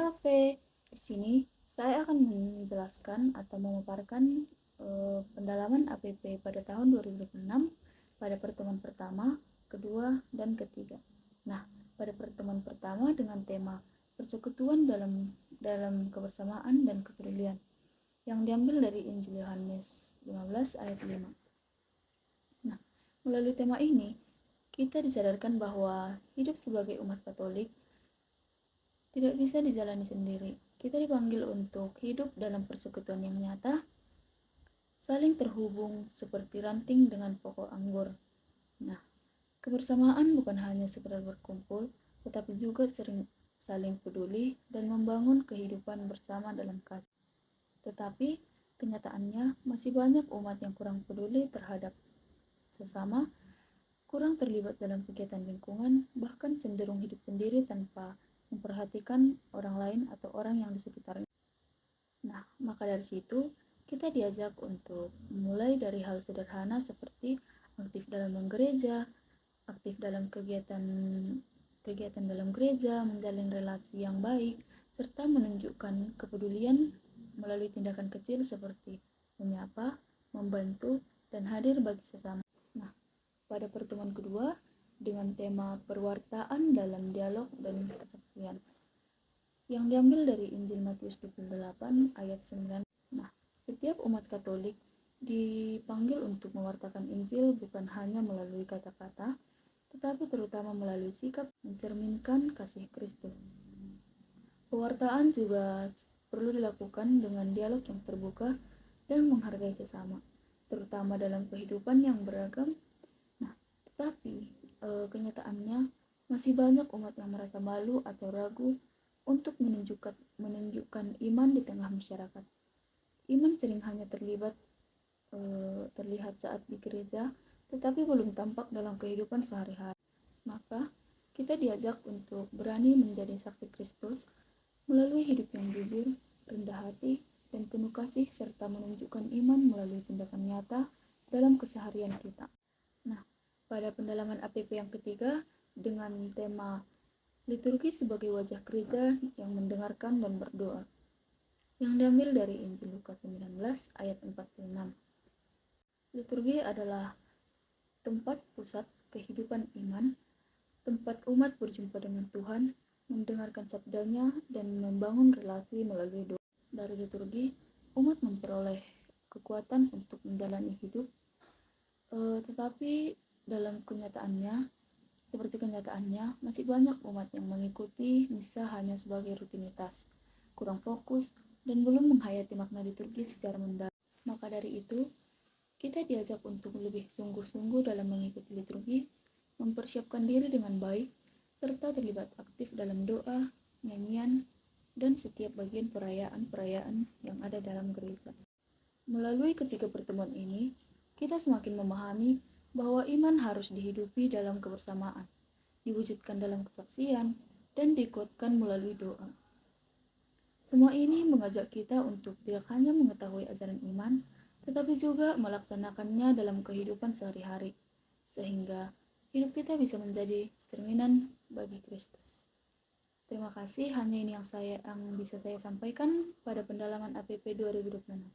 Cafe. Di sini saya akan menjelaskan atau memaparkan pendalaman APP pada tahun 2026 pada pertemuan pertama, kedua, dan ketiga. Nah, pada pertemuan pertama dengan tema persekutuan dalam kebersamaan dan kepedulian yang diambil dari Injil Yohanes 15 ayat 5. Nah, melalui tema ini kita disadarkan bahwa hidup sebagai umat Katolik tidak bisa dijalani sendiri. Kita dipanggil untuk hidup dalam persekutuan yang nyata, saling terhubung seperti ranting dengan pokok anggur. Nah, kebersamaan bukan hanya sekedar berkumpul, tetapi juga sering saling peduli dan membangun kehidupan bersama dalam kasih. Tetapi, kenyataannya masih banyak umat yang kurang peduli terhadap sesama, kurang terlibat dalam kegiatan lingkungan, bahkan cenderung hidup sendiri tanpa memperhatikan orang lain atau orang yang di sekitarnya. Nah, maka dari situ kita diajak untuk mulai dari hal sederhana seperti aktif dalam gereja, aktif dalam kegiatan dalam gereja, menjalin relasi yang baik, serta menunjukkan kepedulian melalui tindakan kecil seperti menyapa, membantu, dan hadir bagi sesama. Nah, pada pertemuan kedua dengan tema perwartaan dalam dialog dan kesaksian yang diambil dari Injil Matius 28 ayat 9. Nah, setiap umat Katolik dipanggil untuk mewartakan Injil bukan hanya melalui kata-kata, tetapi terutama melalui sikap mencerminkan kasih Kristus. Pewartaan juga perlu dilakukan dengan dialog yang terbuka dan menghargai sesama, terutama dalam kehidupan yang beragam. Nah, tetapi kenyataannya masih banyak umat yang merasa malu atau ragu untuk menunjukkan iman di tengah masyarakat. Iman sering hanya terlihat saat di gereja, tetapi belum tampak dalam kehidupan sehari-hari. Maka, kita diajak untuk berani menjadi saksi Kristus melalui hidup yang jujur, rendah hati, dan penuh kasih, serta menunjukkan iman melalui tindakan nyata dalam keseharian kita. Nah, pada pendalaman APP yang ketiga, dengan tema liturgi sebagai wajah gereja yang mendengarkan dan berdoa, yang diambil dari Injil Lukas 19 ayat 46. Liturgi adalah tempat pusat kehidupan iman, tempat umat berjumpa dengan Tuhan, mendengarkan sabdanya, dan membangun relasi melalui doa. Dari liturgi, umat memperoleh kekuatan untuk menjalani hidup, tetapi dalam kenyataannya, masih banyak umat yang mengikuti misa hanya sebagai rutinitas, kurang fokus, dan belum menghayati makna liturgi secara mendalam. Maka dari itu, kita diajak untuk lebih sungguh-sungguh dalam mengikuti liturgi, mempersiapkan diri dengan baik, serta terlibat aktif dalam doa, nyanyian, dan setiap bagian perayaan-perayaan yang ada dalam gereja. Melalui ketiga pertemuan ini, kita semakin memahami bahwa iman harus dihidupi dalam kebersamaan, diwujudkan dalam kesaksian, dan dikuatkan melalui doa. Semua ini mengajak kita untuk tidak hanya mengetahui ajaran iman, tetapi juga melaksanakannya dalam kehidupan sehari-hari, sehingga hidup kita bisa menjadi cerminan bagi Kristus. Terima kasih, hanya ini yang bisa saya sampaikan pada pendalaman APP 2026.